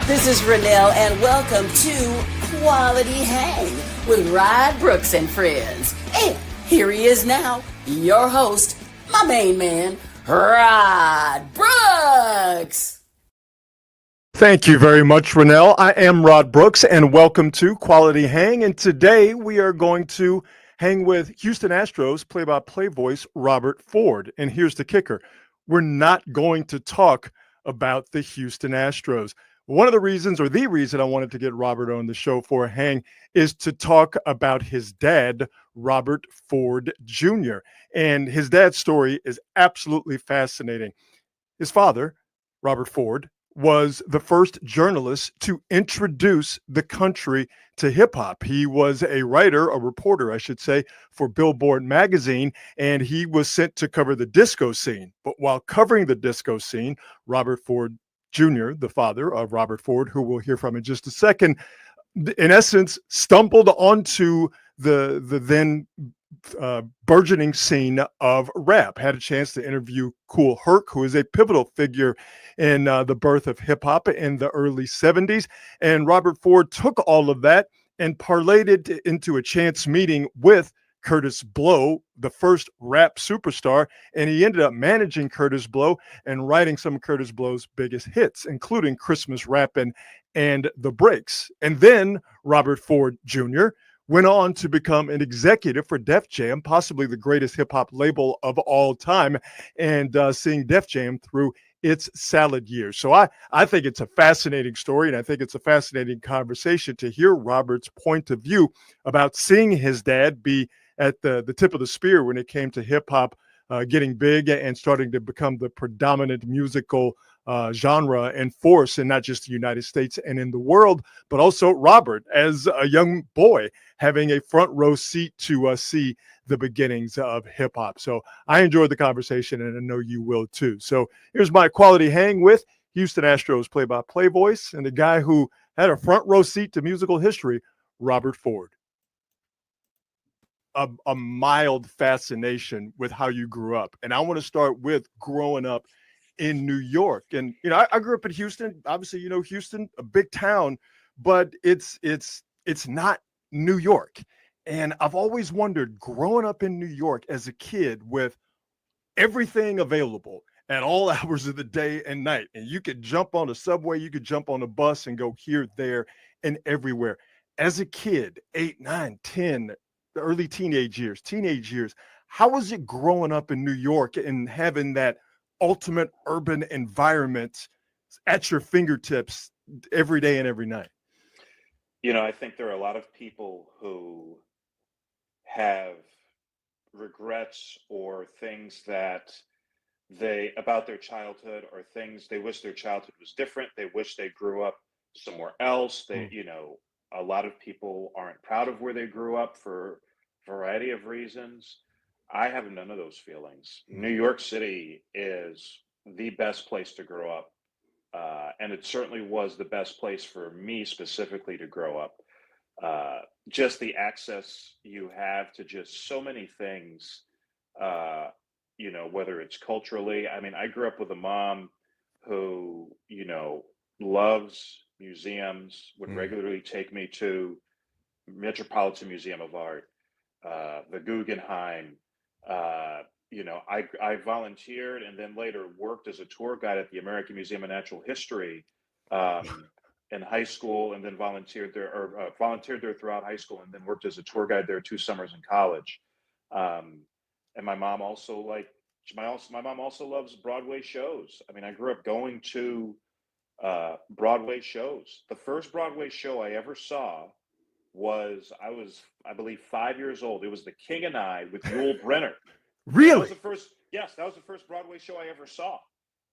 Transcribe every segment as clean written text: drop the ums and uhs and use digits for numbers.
This is Renelle, and welcome to Quality Hang with Rod Brooks and friends. And here he is now, your host, my main man, Rod Brooks. Thank you very much, Renelle. I am Rod Brooks, and welcome to Quality Hang. And today we are going to hang with Houston Astros play-by-play voice Robert Ford. And here's the kicker. We're not going to talk about the Houston Astros. One of the reasons, or the reason I wanted to get Robert on the show for a hang, is to talk about his dad, Robert Ford Jr. And his dad's story is absolutely fascinating. His father, Robert Ford, was the first journalist to introduce the country to hip hop. He was a writer, a reporter, I should say, for Billboard magazine, and he was sent to cover the disco scene. But while covering the disco scene, Robert Ford Jr., the father of Robert Ford, who we'll hear from in just a second, in essence, stumbled onto the then burgeoning scene of rap. Had a chance to interview Kool Herc, who is a pivotal figure in the birth of hip hop in the early 70s. And Robert Ford took all of that and parlayed it into a chance meeting with Curtis Blow, the first rap superstar, and he ended up managing Curtis Blow and writing some of Curtis Blow's biggest hits, including Christmas Rappin' and The Breaks. And then Robert Ford Jr. went on to become an executive for Def Jam, possibly the greatest hip-hop label of all time, and seeing Def Jam through its salad years. So I think it's a fascinating story, and I think it's a fascinating conversation to hear Robert's point of view about seeing his dad be at the tip of the spear when it came to hip-hop getting big and starting to become the predominant musical genre and force in not just the United States and in the world, but also Robert as a young boy having a front row seat to see the beginnings of hip hop. So I enjoyed the conversation, and I know you will too. So here's my quality hang with Houston Astros play-by-play voice and the guy who had a front row seat to musical history, Robert Ford. A mild fascination with how you grew up. And I want to start with growing up in New York. And, you know, I grew up in Houston. Obviously, you know, Houston, a big town, but it's not New York. And I've always wondered, growing up in New York as a kid with everything available at all hours of the day and night, and you could jump on a subway, you could jump on a bus and go here, there, and everywhere. As a kid, 8, 9, 10, the early teenage years, how was it growing up in New York and having that ultimate urban environment at your fingertips every day and every night? You know, I think there are a lot of people who have regrets or things that they about their childhood or things they wish their childhood was different. They wish they grew up somewhere else. They, Mm. you know, a lot of people aren't proud of where they grew up for a variety of reasons. I have none of those feelings. New York City is the best place to grow up. And it certainly was the best place for me specifically to grow up. Just the access you have to just so many things, uh, you know, whether it's culturally. I mean, I grew up with a mom who, you know, loves museums, would Mm. regularly take me to Metropolitan Museum of Art, the Guggenheim. You know, I volunteered and then later worked as a tour guide at the American Museum of Natural History in high school, and then volunteered there throughout high school, and then worked as a tour guide there 2 summers in college. Um, and my mom also my mom also loves Broadway shows. I mean, I grew up going to Broadway shows. The first Broadway show I ever saw I believe 5 years old. It was The King and I with Yul Brynner. And that was the Really? first, yes, that was the first Broadway show I ever saw.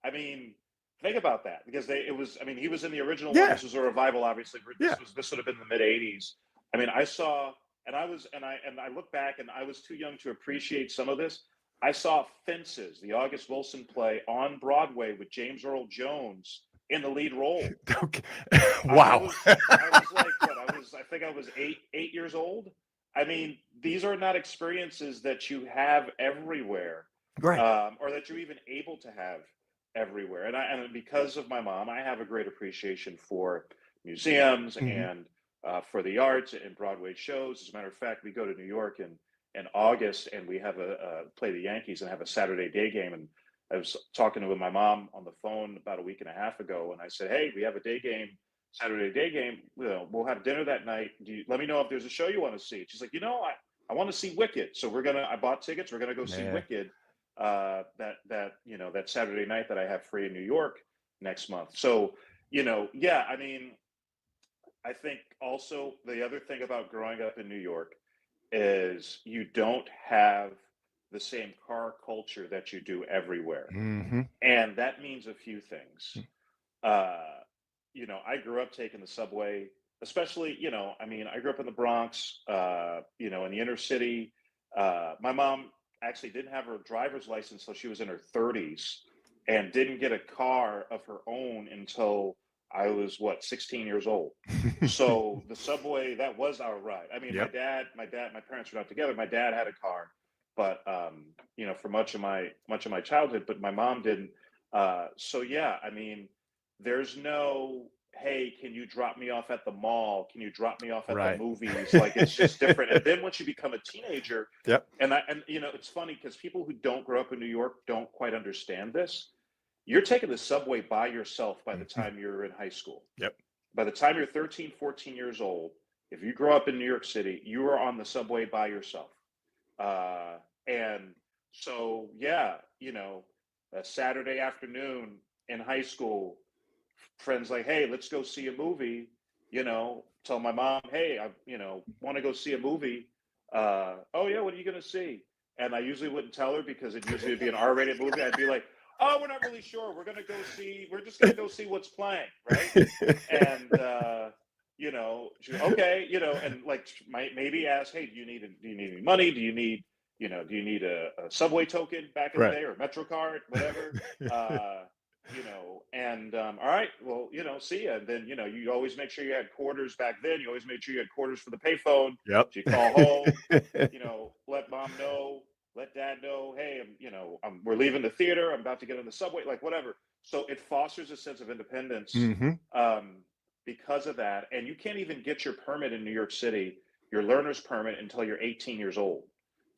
I mean, think about that because I mean, he was in the original one. Yeah, This was a revival, obviously. yeah. This would have been the mid 80s. I mean, I saw, and I look back and I was too young to appreciate some of this. I saw Fences, the August Wilson play on Broadway with James Earl Jones in the lead role. Okay. I Wow. I was like, what? I think I was 8 years old. I mean, these are not experiences that you have everywhere, Right. or that you're even able to have everywhere. And because of my mom, I have a great appreciation for museums Hmm. and for the arts and Broadway shows. As a matter of fact, we go to New York in August, and we have a play the Yankees and have a Saturday day game. And I was talking with my mom on the phone about a week and a half ago, and I said, "Hey, we have a day game, Saturday day game. You know, we'll have dinner that night. Let me know if there's a show you want to see." She's like, I want to see Wicked, so I bought tickets. We're gonna go see Yeah. Wicked that Saturday night that I have free in New York next month. So yeah, I mean, I think also the other thing about growing up in New York is you don't have the same car culture that you do everywhere. Hmm. And that means a few things. Uh, I grew up taking the subway, especially, I mean, I grew up in the Bronx, in the inner city. My mom actually didn't have her driver's license until she was in her 30s and didn't get a car of her own until I was, 16 years old. So the subway, that was our ride. I mean, Yep. my parents were not together. My dad had a car, but for much of my childhood, but my mom didn't. So yeah, I mean, there's no, hey, can you drop me off at the mall? Can you drop me off at the Right. movies? Like, it's just different. And then once you become a teenager, Yep. and it's funny because people who don't grow up in New York don't quite understand this. You're taking the subway by yourself by the Mhm. time you're in high school. Yep. By the time you're 13, 14 years old, if you grow up in New York City, you are on the subway by yourself. And so, yeah, a Saturday afternoon in high school, friends like, hey, let's go see a movie. Tell my mom, hey, I want to go see a movie. Oh yeah, what are you gonna see? And I usually wouldn't tell her because it usually would be an R-rated movie. I'd be like, oh, we're not really sure. We're just gonna go see what's playing, right? And okay, and like might maybe ask, hey, do you need any money? Do you need a subway token back in the Right. day, or a Metro card, whatever? Uh, and all right, well, see ya. And then you always make sure you had quarters back then. You always made sure you had quarters for the payphone. Yep. So you call home, let mom know, let dad know, hey, we're leaving the theater. I'm about to get on the subway, like whatever. So it fosters a sense of independence Hmm. um, because of that. And you can't even get your permit in New York City, your learner's permit, until you're 18 years old.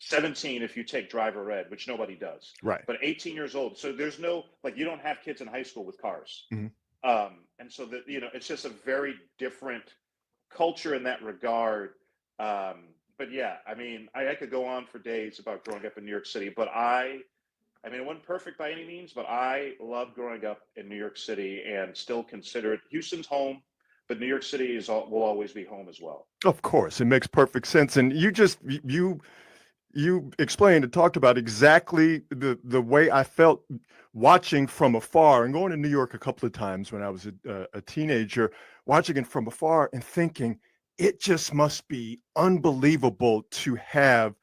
17 if you take driver ed, which nobody does, Right. but 18 years old. So there's no, like, you don't have kids in high school with cars. Hmm. And so that, it's just a very different culture in that regard. But yeah, I mean, I could go on for days about growing up in New York City, but I mean, it wasn't perfect by any means, but I love growing up in New York City and still consider it Houston's home, but New York City will always be home as well. Of course, it makes perfect sense. And you explained and talked about exactly the way I felt watching from afar and going to New York a couple of times when I was a teenager, watching it from afar and thinking it just must be unbelievable to have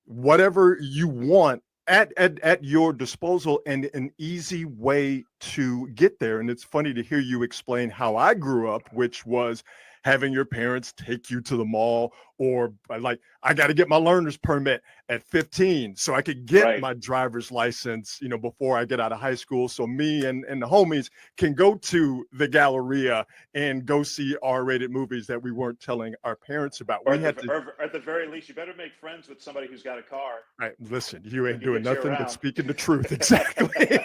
whatever you want at your disposal and an easy way to get there. And it's funny to hear you explain how I grew up, which was having your parents take you to the mall, or like, I got to get my learner's permit at 15 so I could get Right. my driver's license, before I get out of high school. So me and the homies can go to the Galleria and go see R-rated movies that we weren't telling our parents about. Or We had to. at the very least, you better make friends with somebody who's got a car Right, listen, you that ain't can doing get you nothing but around. speaking the truth. Exactly.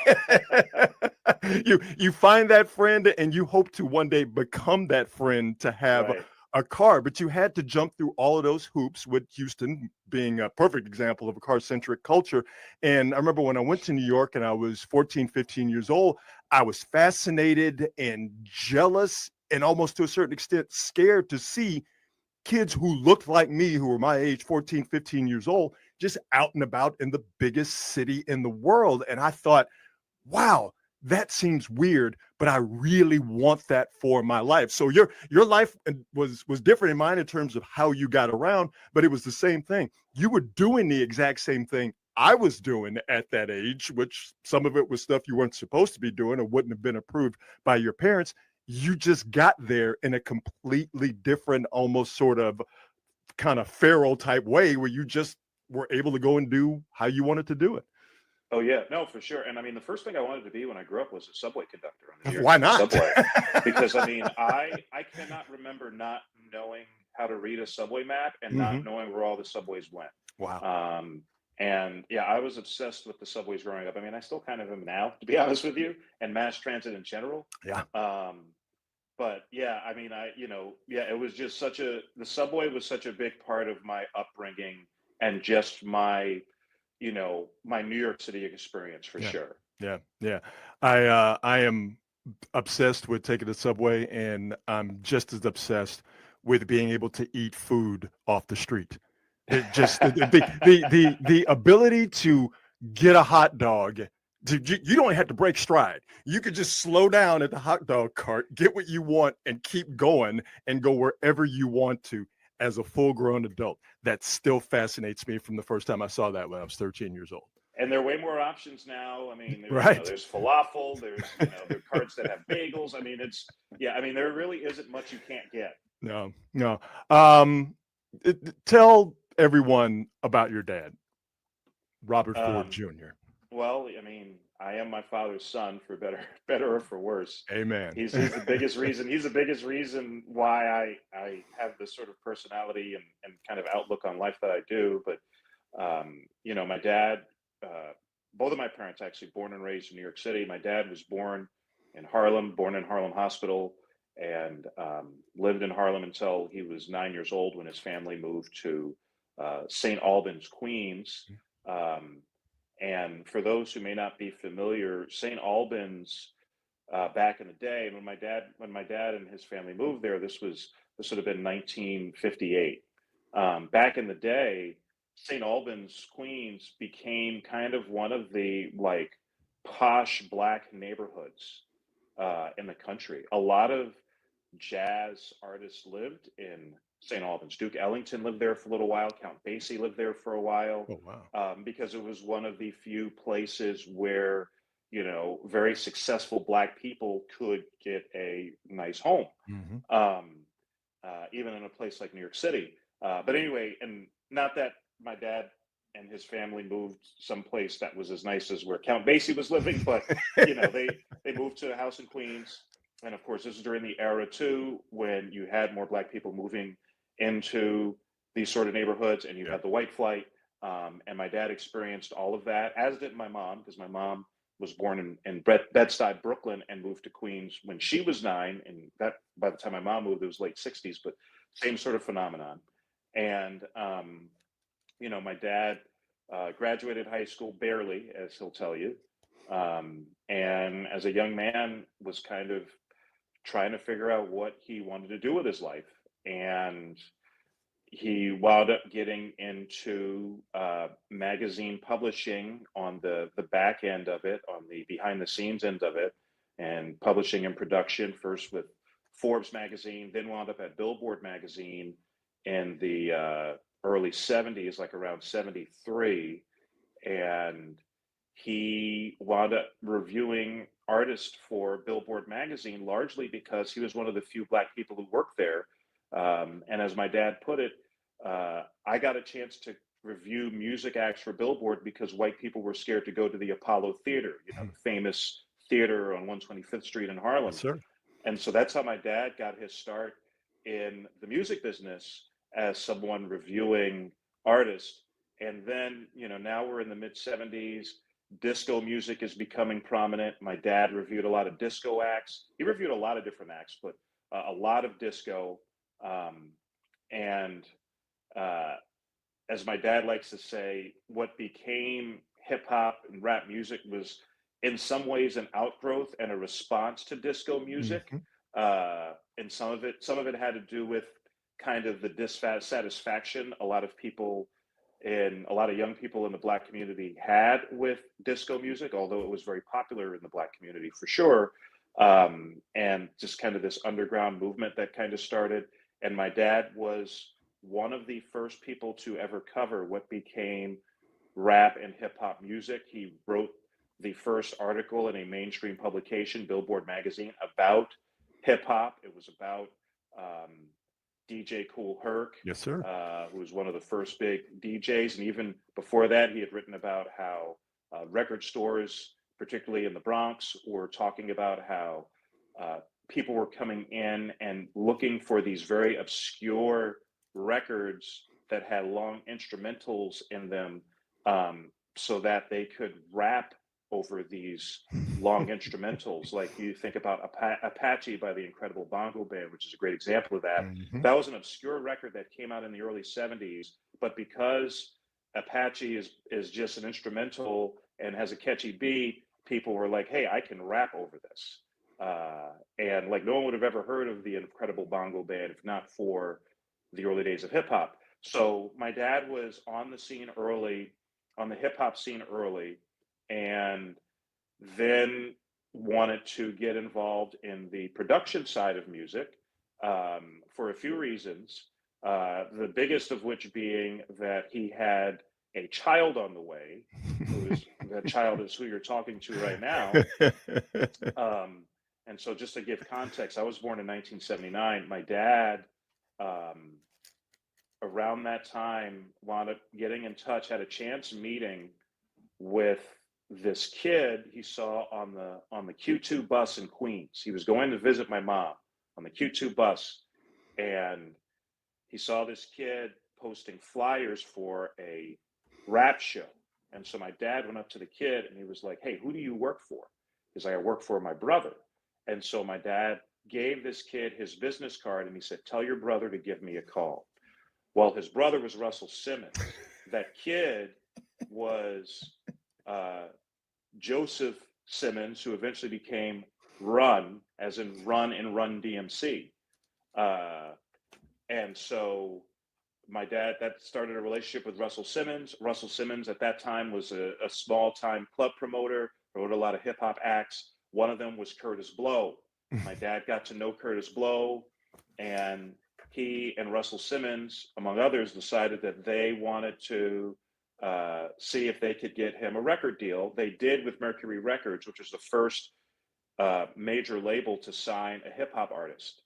You find that friend and you hope to one day become that friend to have Right. a car, but you had to jump through all of those hoops, with Houston being a perfect example of a car-centric culture. And I remember when I went to New York and I was 14, 15 years old, I was fascinated and jealous and almost to a certain extent scared to see kids who looked like me, who were my age, 14, 15 years old, just out and about in the biggest city in the world. And I thought, wow, that seems weird, but I really want that for my life. So your life was different in mine in terms of how you got around, but it was the same thing. You were doing the exact same thing I was doing at that age, which some of it was stuff you weren't supposed to be doing or wouldn't have been approved by your parents. You just got there in a completely different, almost sort of kind of feral type way where you just were able to go and do how you wanted to do it. Oh yeah, no, for sure. And I mean, the first thing I wanted to be when I grew up was a subway conductor on the New York Why City not? subway, because I mean, I cannot remember not knowing how to read a subway map and Hmm. not knowing where all the subways went. Wow. Um, and yeah, I was obsessed with the subways growing up. I mean, I still kind of am now, to be honest with you, and mass transit in general. Yeah. Um, but yeah, I mean, yeah, it was just the subway was such a big part of my upbringing and just my New York City experience for Yeah. sure. Yeah. Yeah. I am obsessed with taking the subway, and I'm just as obsessed with being able to eat food off the street. The ability to get a hot dog. You don't have to break stride. You could just slow down at the hot dog cart, get what you want, and keep going and go wherever you want to as a full grown adult. That still fascinates me from the first time I saw that when I was 13 years old. And there are way more options now. I mean, Right. there's falafel, there are carts that have bagels. I mean, yeah, I mean, there really isn't much you can't get. No, no. Um, Tell everyone about your dad, Robert Ford Um, Jr. well, I mean, I am my father's son for better, better or for worse. Amen. He's the biggest reason why I have this sort of personality and kind of outlook on life that I do. But my dad, uh, both of my parents actually born and raised in New York City. My dad was born in Harlem Hospital, and lived in Harlem until he was 9 years old when his family moved to St. Albans, Queens. Um, and for those who may not be familiar, St. Albans back in the day, when my dad and his family moved there, this would have been 1958. Back in the day, St. Albans, Queens became kind of one of the like posh black neighborhoods in the country. A lot of jazz artists lived in St. Albans. Duke Ellington lived there for a little while. Count Basie lived there for a while, Oh wow. because it was one of the few places where very successful black people could get a nice home, Hmm. um, even in a place like New York City. But anyway, and not that my dad and his family moved someplace that was as nice as where Count Basie was living, but they moved to a house in Queens, and of course, this is during the era too when you had more black people moving into these sort of neighborhoods, and you Yeah. had the white flight. And my dad experienced all of that, as did my mom, because my mom was born in Bed-Stuy, Brooklyn, and moved to Queens when she was 9. And that by the time my mom moved, it was late '60s, but same sort of phenomenon. And my dad graduated high school barely, as he'll tell you, and as a young man was kind of trying to figure out what he wanted to do with his life. And he wound up getting into magazine publishing on the back end of it, on the behind the scenes end of it, and publishing and production first with Forbes magazine, then wound up at Billboard magazine in the early '70s, like around '73. And he wound up reviewing artists for Billboard magazine, largely because he was one of the few black people who worked there. And as my dad put it, I got a chance to review music acts for Billboard because white people were scared to go to the Apollo Theater, Mhm. the famous theater on 125th Street in Harlem. Yes, sir. And so that's how my dad got his start in the music business, as someone reviewing artists. And then, now we're in the mid '70s. Disco music is becoming prominent. My dad reviewed a lot of disco acts. He reviewed a lot of different acts, but a lot of disco. Um, and uh, as my dad likes to say, what became hip hop and rap music was in some ways an outgrowth and a response to disco music. Hmm. And some of it had to do with kind of the dissatisfaction a lot of young people in the black community had with disco music, although it was very popular in the black community for sure. And just kind of this underground movement that kind of started. And my dad was one of the first people to ever cover what became rap and hip hop music. He wrote the first article in a mainstream publication, Billboard magazine, about hip hop. It was about um, DJ Kool Herc, Yes, sir. who was one of the first big DJs. And even before that, he had written about how record stores, particularly in the Bronx, were talking about how people were coming in and looking for these very obscure records that had long instrumentals in them, so that they could rap over these long instrumentals. Like you think about Apache by the Incredible Bongo Band, which is a great example of that. Mm-hmm. That was an obscure record that came out in the early 70s, but because Apache is just an instrumental and has a catchy beat, people were like, hey, I can rap over this. And like no one would have ever heard of the Incredible Bongo Band if not for the early days of hip hop. So my dad was on the scene early, on the hip hop scene early, and then wanted to get involved in the production side of music for a few reasons. The biggest of which being that he had a child on the way. That child is who you're talking to right now. And so just to give context, I was born in 1979. My dad, around that time, wound up getting in touch, had a chance meeting with this kid he saw on the Q2 bus in Queens. He was going to visit my mom on the Q2 bus, and he saw this kid posting flyers for a rap show. And so my dad went up to the kid and he was like, hey, who do you work for? He's like, I work for my brother. And so my dad gave this kid his business card and he said, tell your brother to give me a call. Well, his brother was Russell Simmons. That kid was Joseph Simmons, who eventually became Run, as in Run in Run DMC. And so my dad, that started a relationship with Russell Simmons. Russell Simmons at that time was a small-time club promoter, wrote a lot of hip-hop acts. One of them was Curtis Blow. My dad got to know Curtis Blow, and he and Russell Simmons, among others, decided that they wanted to see if they could get him a record deal. They did with Mercury Records, which was the first major label to sign a hip-hop artist.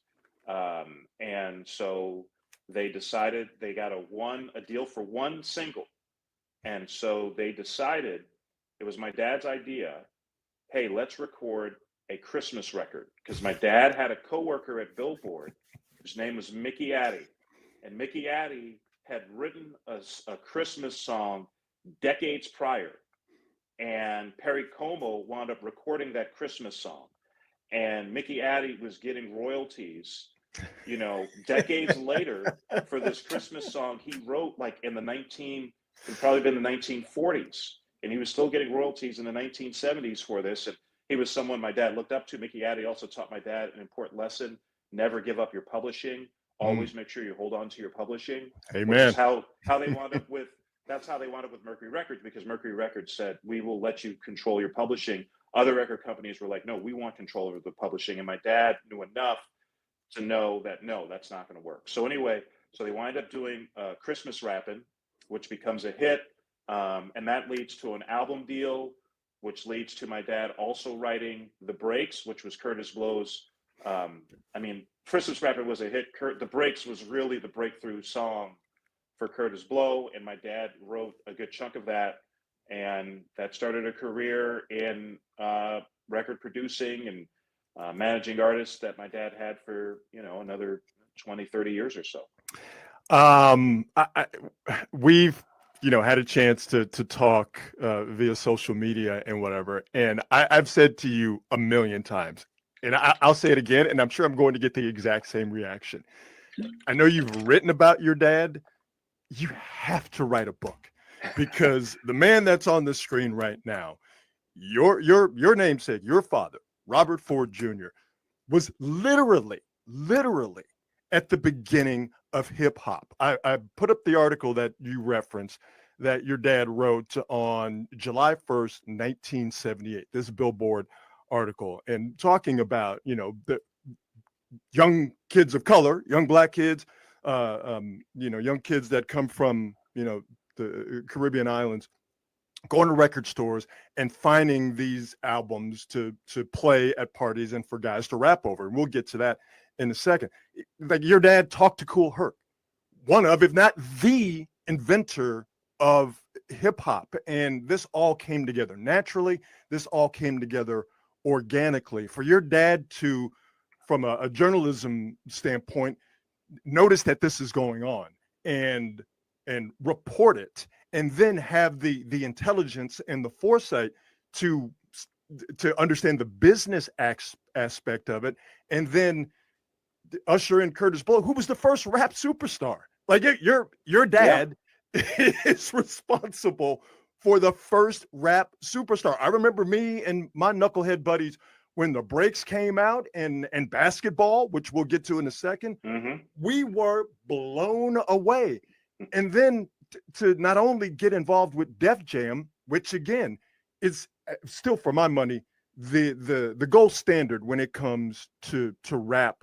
And so they decided they got a deal for one single. And so they decided, it was my dad's idea, hey, let's record a Christmas record. Because my dad had a coworker at Billboard whose name was Mickey Addy. And Mickey Addy had written a Christmas song decades prior. And Perry Como wound up recording that Christmas song. And Mickey Addy was getting royalties, decades later for this Christmas song he wrote like it'd probably been the 1940s. And he was still getting royalties in the 1970s for this. And he was someone my dad looked up to. Mickey Addy also taught my dad an important lesson: never give up your publishing. Always make sure you hold on to your publishing. Amen. Which is how they wound up with. That's how they wound up with Mercury Records, because Mercury Records said, we will let you control your publishing. Other record companies were like, no, we want control over the publishing. And my dad knew enough to know that, no, that's not going to work. So anyway, they wind up doing Christmas Rappin', which becomes a hit. And that leads to an album deal, which leads to my dad also writing The Breaks, which was Curtis Blow's. Christmas Rappin' was a hit. The Breaks was really the breakthrough song for Curtis Blow, and my dad wrote a good chunk of that, and that started a career in record producing and managing artists that my dad had for another 20, 30 years or so. We've had a chance to talk via social media and whatever, and I've said to you a million times, and I'll say it again, and I'm sure I'm going to get the exact same reaction. I know you've written about your dad. You have to write a book, because the man that's on the screen right now, your namesake, your father, Robert Ford Jr., was literally at the beginning of hip hop. I put up the article that you referenced that your dad wrote on July 1st, 1978, this Billboard article, and talking about, the young kids of color, young black kids, young kids that come from, the Caribbean islands, going to record stores and finding these albums to play at parties and for guys to rap over. And we'll get to that in a second. Like, your dad talked to Kool Herc, one of, if not the inventor of hip hop, and this all came together naturally. This all came together organically. For your dad to, from a journalism standpoint, notice that this is going on and report it, and then have the intelligence and the foresight to understand the business aspect of it, and then usher in Curtis Blow, who was the first rap superstar. Like your dad is responsible for the first rap superstar. I remember me and my knucklehead buddies when the breaks came out and basketball, which we'll get to in a second. Mm-hmm. We were blown away. And then to not only get involved with Def Jam, which again is still, for my money, the gold standard when it comes to rap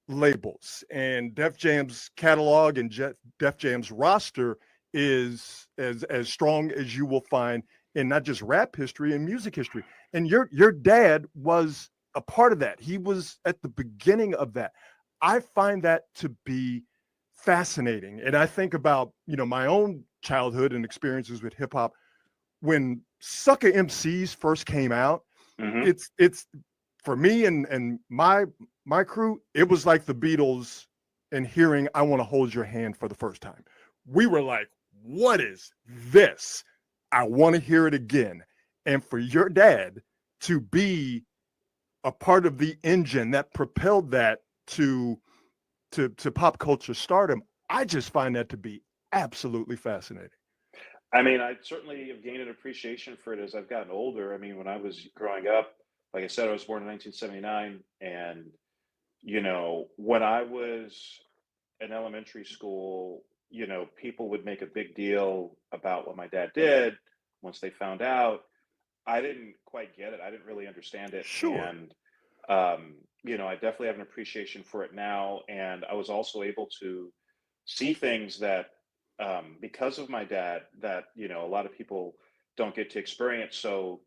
labels, and Def Jam's catalog and Def Jam's roster is as strong as you will find in not just rap history and music history. And your dad was a part of that. He was at the beginning of that. I find that to be fascinating. And I think about, my own childhood and experiences with hip hop. When Sucker MCs first came out, Mm-hmm. it's for me and my crew, it was like the Beatles and hearing I Want to Hold Your Hand for the first time. We were like, what is this? I want to hear it again. And for your dad to be a part of the engine that propelled that to pop culture stardom, I just find that to be absolutely fascinating. I mean, I certainly have gained an appreciation for it as I've gotten older. I mean, when I was growing up, like I said, I was born in 1979, and when I was in elementary school, people would make a big deal about what my dad did. Once they found out, I didn't quite get it. I didn't really understand it. Sure. And, I definitely have an appreciation for it now. And I was also able to see things that, because of my dad, that, a lot of people don't get to experience. So,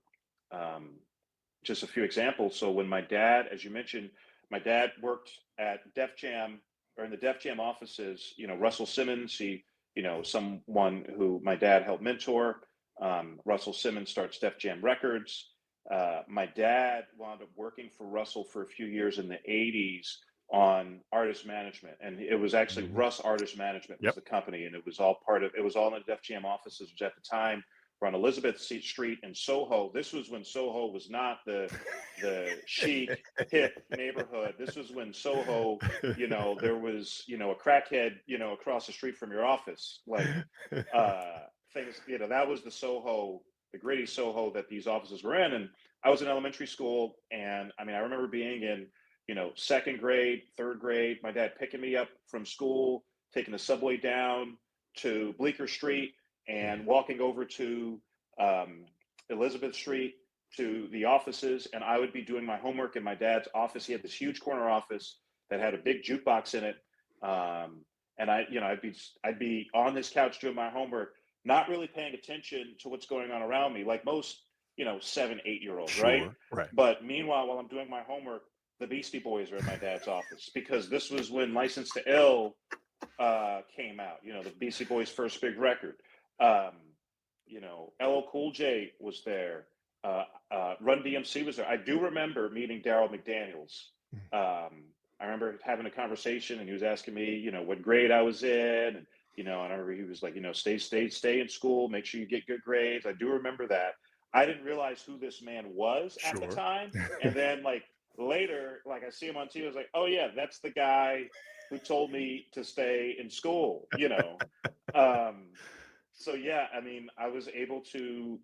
just a few examples. So when my dad, as you mentioned, my dad worked at Def Jam, or in the Def Jam offices. Russell Simmons, someone who my dad helped mentor. Russell Simmons starts Def Jam Records. My dad wound up working for Russell for a few years in the 80s on artist management. And it was actually Russ Artist Management was the company. And it was all in the Def Jam offices, which at the time were on Elizabeth Street in Soho. This was when Soho was not the chic, hip neighborhood. This was when Soho, there was, a crackhead, across the street from your office. Like things, that was the Soho, the gritty Soho that these offices were in. And I was in elementary school. And I mean, I remember being in, second grade, third grade, my dad picking me up from school, taking the subway down to Bleecker Street, and walking over to Elizabeth Street to the offices. And I would be doing my homework in my dad's office. He had this huge corner office that had a big jukebox in it. And I'd be on this couch doing my homework, not really paying attention to what's going on around me, like most, 7, 8-year-olds, Sure, right? But meanwhile, while I'm doing my homework, the Beastie Boys are in my dad's office, because this was when License to Ill came out, the Beastie Boys' first big record. LL Cool J was there. Run DMC was there. I do remember meeting Darryl McDaniels. I remember having a conversation, and he was asking me, what grade I was in, and and I remember he was like, stay in school, make sure you get good grades. I do remember that. I didn't realize who this man was at the time, and then like later, like I see him on TV, I was like, oh yeah, that's the guy who told me to stay in school. So yeah, I mean, I was able to,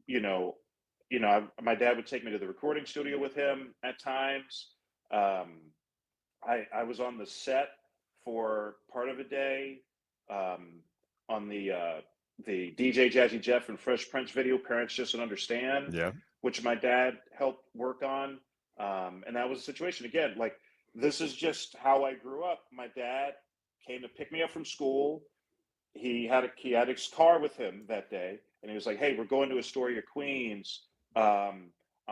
my dad would take me to the recording studio with him at times. I was on the set for part of a day, on the DJ Jazzy Jeff and Fresh Prince video, Parents Just Don't Understand, which my dad helped work on. And that was a situation, again, like, this is just how I grew up. My dad came to pick me up from school. He had his car with him that day, and he was like, "Hey, we're going to Astoria, Queens. I'm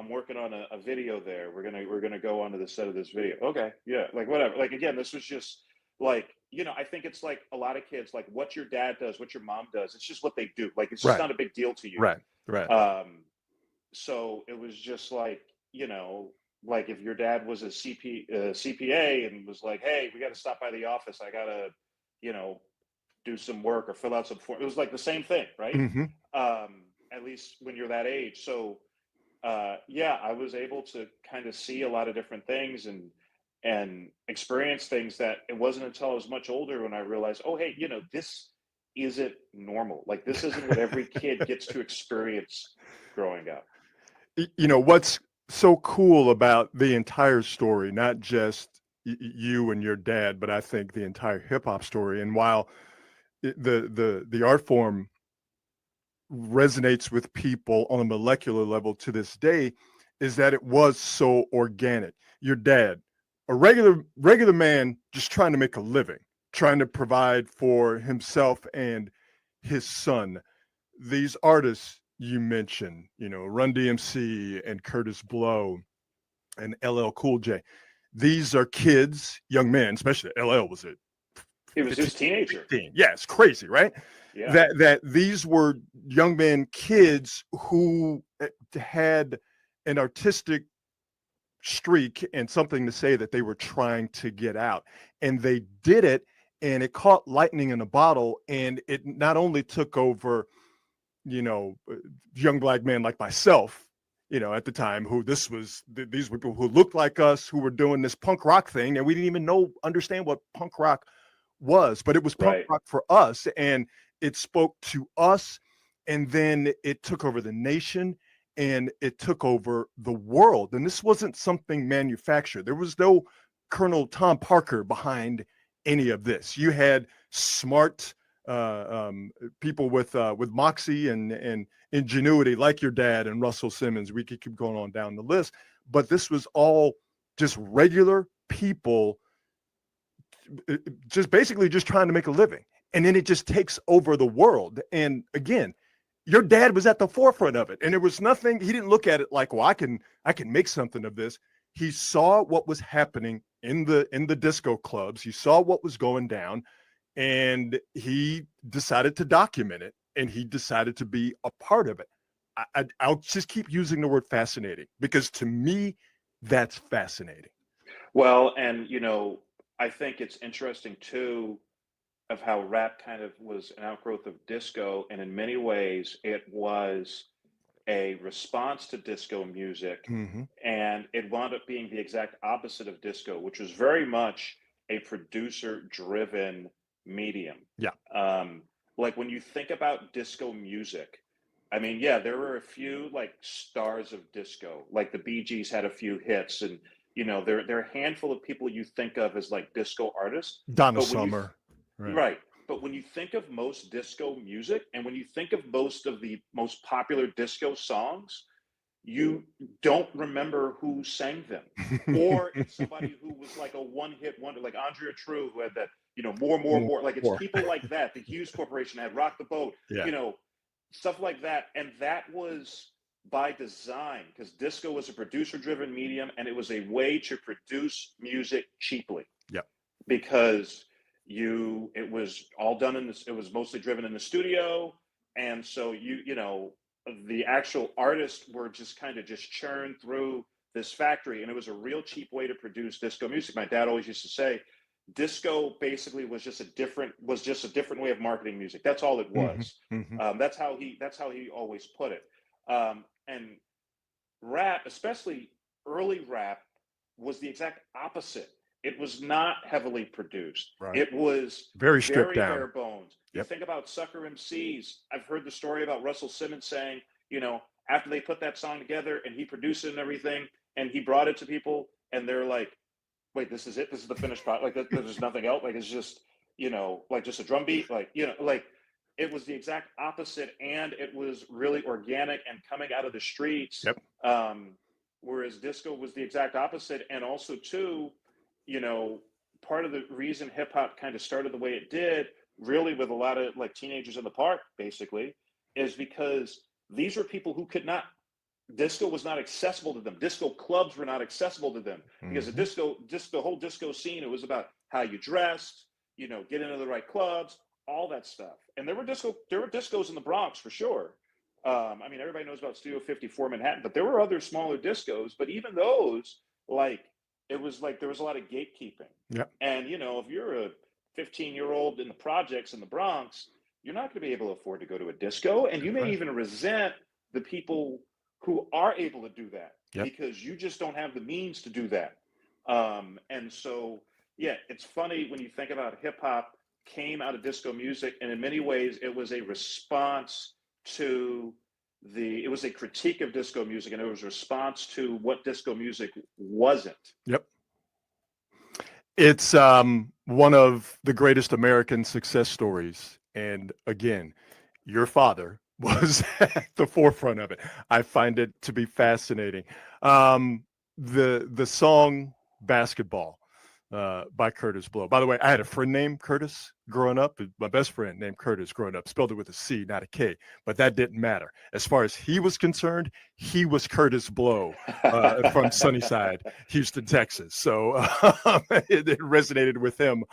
working on a video there. We're gonna go onto the set of this video." Okay, yeah, like whatever. Like again, this was just like, I think it's like a lot of kids, like what your dad does, what your mom does, it's just what they do. Like, it's just Right. not a big deal to you. Right. Right. So it was just like, like if your dad was a CPA and was like, hey, we got to stop by the office. I got to, you know, do some work or fill out some form. It was like the same thing, right? Hmm. At least when you're that age. So, yeah, I was able to kind of see a lot of different things and experience things that it wasn't until I was much older when I realized, oh, hey, this isn't normal. Like, this isn't what every kid gets to experience growing up. What's so cool about the entire story, not just you and your dad, but I think the entire hip hop story. And while the art form resonates with people on a molecular level to this day, is that it was so organic. Your dad, a regular man, just trying to make a living, trying to provide for himself and his son. These artists you mentioned, Run DMC and Curtis Blow and LL Cool J. These are kids, young men, especially LL was it. It was 15, just teenager. 15. Yeah, it's crazy, right? Yeah. That these were young men, kids who had an artistic streak and something to say that they were trying to get out. And they did it, and it caught lightning in a bottle, and it not only took over, young black men like myself, at the time, who these were people who looked like us, who were doing this punk rock thing, and we didn't even understand what punk rock was, but it was punk Right. rock for us, and it spoke to us, and then it took over the nation, and it took over the world. And this wasn't something manufactured. There was no Colonel Tom Parker behind any of this. You had smart people with moxie and ingenuity, like your dad and Russell Simmons. We could keep going on down the list, but this was all just regular people, just basically just trying to make a living. And then it just takes over the world. And again, your dad was at the forefront of it, and there was nothing. He didn't look at it like, well, I can make something of this. He saw what was happening in the disco clubs. He saw what was going down, and he decided to document it, and he decided to be a part of it. I'll just keep using the word fascinating, because to me, that's fascinating. Well, and I think it's interesting too of how rap kind of was an outgrowth of disco, and in many ways it was a response to disco music, Mm-hmm. and it wound up being the exact opposite of disco, which was very much a producer-driven medium. Yeah. Like when you think about disco music, I mean, yeah, there were a few like stars of disco, like the Bee Gees had a few hits, and there are a handful of people you think of as like disco artists. Donna But when you Summer. Right. But when you think of most disco music and when you think of most of the most popular disco songs, you don't remember who sang them. Or it's somebody who was like a one-hit wonder, like Andrea True, who had that, more. Like it's More. people like that. The Hughes Corporation had Rock the Boat, Yeah. Stuff like that. And that was by design, because disco was a producer-driven medium, and it was a way to produce music cheaply. Yep. Because it was all done it was mostly driven in the studio, and so the actual artists were just kind of just churned through this factory, and it was a real cheap way to produce disco music. My dad always used to say disco basically was just a different way of marketing music. That's all it was. Mm-hmm. That's how he always put it. And rap, especially early rap, was the exact opposite. It was not heavily produced. Right. It was Very stripped down. bare bones. Yep. You think about Sucker MCs. I've heard the story about Russell Simmons saying, after they put that song together and he produced it and everything, and he brought it to people, and they're like, wait, this is it? This is the finished product? Like, there's nothing else? Like, it's just, like just a drum beat? Like, like it was the exact opposite, and it was really organic and coming out of the streets. Yep. Whereas disco was the exact opposite. And also, too, part of the reason hip hop kind of started the way it did, really with a lot of like teenagers in the park, basically, is because these were people who could not, disco was not accessible to them. Disco clubs were not accessible to them, because the whole disco scene, it was about how you dressed, get into the right clubs, all that stuff. And there were discos in the Bronx for sure. I mean, everybody knows about Studio 54 Manhattan, but there were other smaller discos. But even those, like, it was like there was a lot of gatekeeping. Yeah. And if you're a 15-year-old in the projects in the Bronx, you're not going to be able to afford to go to a disco, and you may even resent the people who are able to do that because you just don't have the means to do that. And so, yeah, it's funny when you think about hip hop came out of disco music, and in many ways, it was a response to it was a critique of disco music, and it was a response to what disco music wasn't. Yep. It's one of the greatest American success stories. And again, your father was at the forefront of it. I find it to be fascinating. The song Basketball by Curtis Blow. By the way, I had a friend named Curtis growing up. My best friend named Curtis growing up, spelled it with a C, not a K, but that didn't matter. As far as he was concerned, he was Curtis Blow from Sunnyside, Houston, Texas. So it resonated with him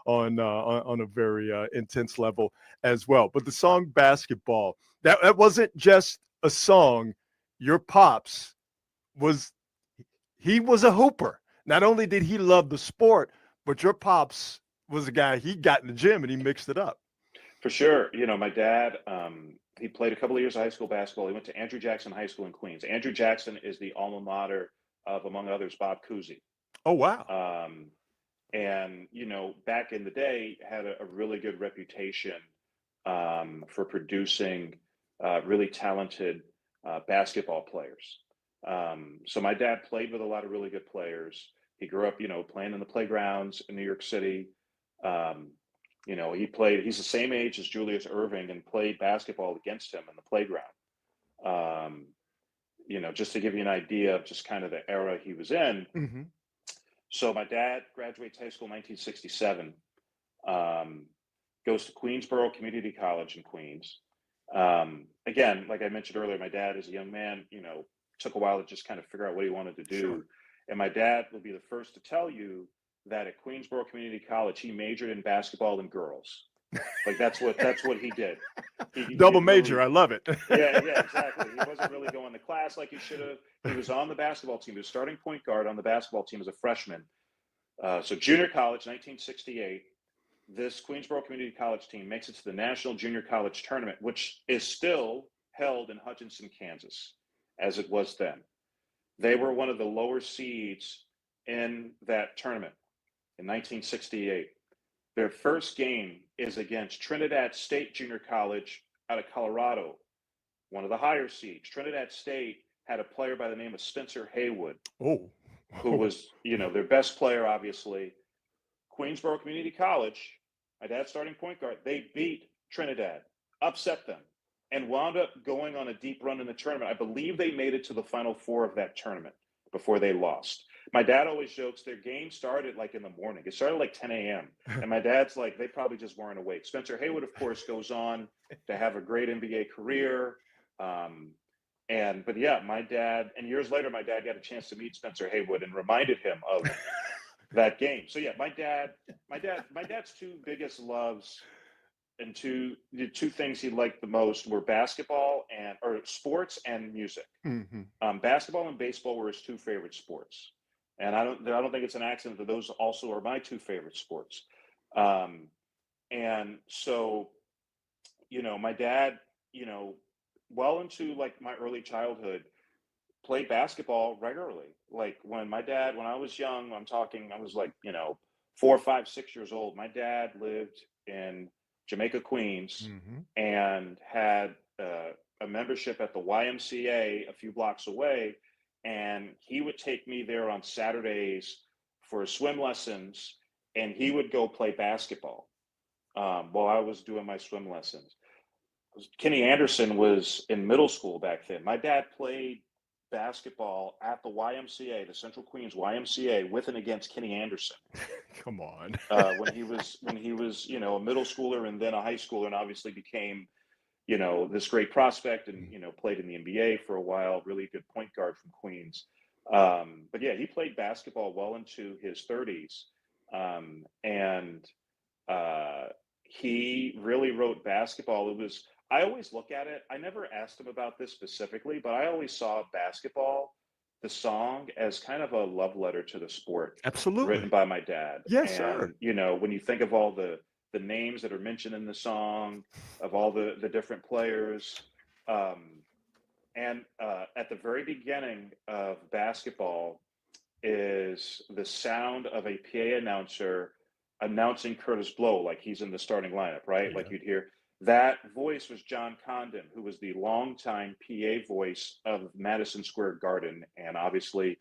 on a very intense level as well. But the song Basketball, that wasn't just a song. Your pops he was a hooper. Not only did he love the sport, but your pops was a guy, he got in the gym and he mixed it up. For sure. My dad, he played a couple of years of high school basketball. He went to Andrew Jackson High School in Queens. Andrew Jackson is the alma mater of, among others, Bob Cousy. Oh, wow. And, back in the day, had a really good reputation for producing really talented basketball players. So my dad played with a lot of really good players. He grew up, playing in the playgrounds in New York City. He's the same age as Julius Erving and played basketball against him in the playground. Just to give you an idea of just kind of the era he was in. Mm-hmm. So my dad graduates high school in 1967, goes to Queensborough Community College in Queens. Again, like I mentioned earlier, my dad as a young man, took a while to just kind of figure out what he wanted to do. Sure. And my dad will be the first to tell you that at Queensborough Community College, he majored in basketball and girls. Like that's what he did. Double major. I love it. Yeah, exactly. He wasn't really going to class like he should have. He was on the basketball team. He was starting point guard on the basketball team as a freshman. So junior college, 1968, this Queensborough Community College team makes it to the National Junior College Tournament, which is still held in Hutchinson, Kansas, as it was then. They were one of the lower seeds in that tournament in 1968. Their first game is against Trinidad State Junior College out of Colorado, one of the higher seeds. Trinidad State had a player by the name of Spencer Haywood, who was, their best player, obviously. Queensborough Community College, my dad's starting point guard, they beat Trinidad, upset them, and wound up going on a deep run in the tournament. I believe they made it to the Final Four of that tournament before they lost. My dad always jokes their game started like in the morning. It started like 10 a.m. And my dad's like, they probably just weren't awake. Spencer Haywood, of course, goes on to have a great NBA career. But yeah, my dad, and years later, my dad got a chance to meet Spencer Haywood and reminded him of that game. So yeah, my dad's two biggest loves and the two things he liked the most were basketball or sports and music. Mm-hmm. Basketball and baseball were his two favorite sports. And I don't think it's an accident that those also are my two favorite sports. And so, my dad, well into like my early childhood, played basketball regularly. Like when I was young, I was like, 4, 5, 6 years old. My dad lived in Jamaica, Queens, mm-hmm. and had a membership at the YMCA a few blocks away. And he would take me there on Saturdays for swim lessons, and he would go play basketball while I was doing my swim lessons. Kenny Anderson was in middle school back then. My dad played basketball at the YMCA, the Central Queens YMCA, with and against Kenny Anderson. Come on. when he was a middle schooler and then a high schooler, and obviously became this great prospect and, played in the NBA for a while, really good point guard from Queens. But yeah, he played basketball well into his 30s. And, He really wrote basketball. I always look at it. I never asked him about this specifically, but I always saw basketball, the song, as kind of a love letter to the sport, written Absolutely. by my dad. Yes, sir. And, you know, when you think of all the names that are mentioned in the song, of all the different players, and at the very beginning of basketball is the sound of a PA announcer announcing Curtis Blow like he's in the starting lineup, right? Yeah. Like you'd hear that voice was John Condon, who was the longtime PA voice of Madison Square Garden, and obviously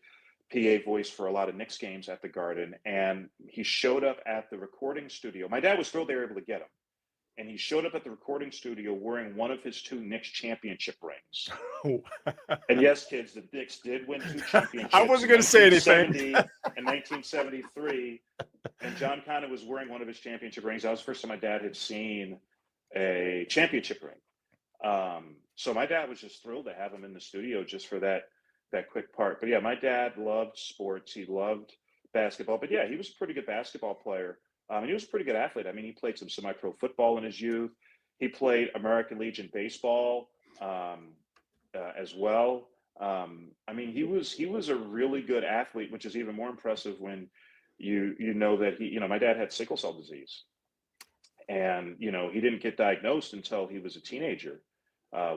PA voice for a lot of Knicks games at the Garden. And he showed up at the recording studio. My dad was thrilled they were able to get him. And he showed up at the recording studio wearing one of his 2 Knicks championship rings. Oh. And yes, kids, the Knicks did win 2 championships. I wasn't going to say anything. In 1973, and John Connor was wearing one of his championship rings. That was the first time my dad had seen a championship ring. So my dad was just thrilled to have him in the studio just for that quick part. But yeah, my dad loved sports. He loved basketball. But yeah, he was a pretty good basketball player. And he was a pretty good athlete. I mean, he played some semi-pro football in his youth. He played American Legion baseball as well. I mean, he was a really good athlete, which is even more impressive when you know that my dad had sickle cell disease, and he didn't get diagnosed until he was a teenager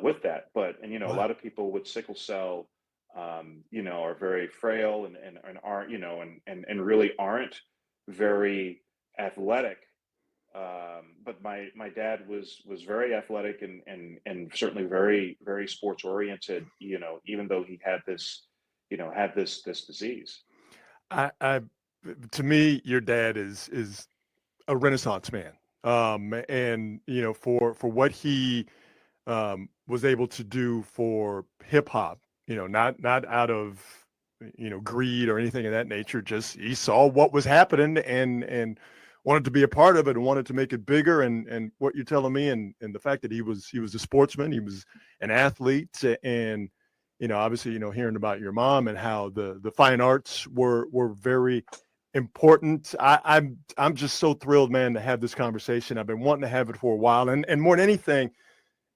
with that. But a Wow. lot of people with sickle cell, are very frail and aren't and really aren't very athletic. But my dad was very athletic and certainly very, very sports oriented, even though he had this disease. I to me, your dad is a Renaissance man. And for what he was able to do for hip hop, not out of greed or anything of that nature. Just he saw what was happening and wanted to be a part of it and wanted to make it bigger. And what you're telling me and the fact that he was a sportsman, he was an athlete, and obviously hearing about your mom and how the fine arts were very important. I'm just so thrilled, man, to have this conversation. I've been wanting to have it for a while, and more than anything,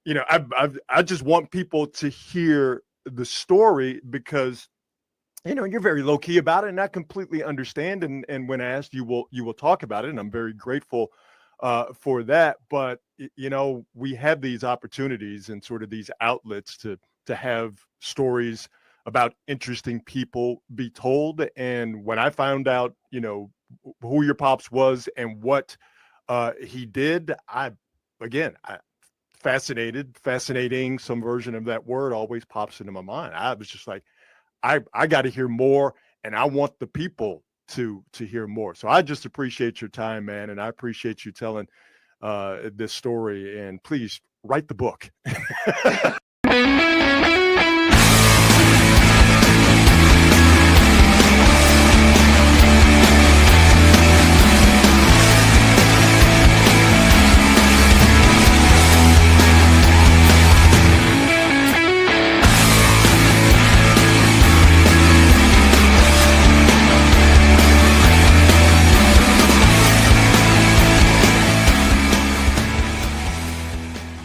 I just want people to hear the story because you're very low key about it, and I completely understand. And when asked, you will talk about it, and I'm very grateful for that. But we have these opportunities and sort of these outlets to have stories about interesting people be told. And when I found out, who your pops was and what he did, fascinating, some version of that word always pops into my mind. I was just like, I got to hear more, and I want the people to hear more. So I just appreciate your time, man, and I appreciate you telling this story. And please write the book.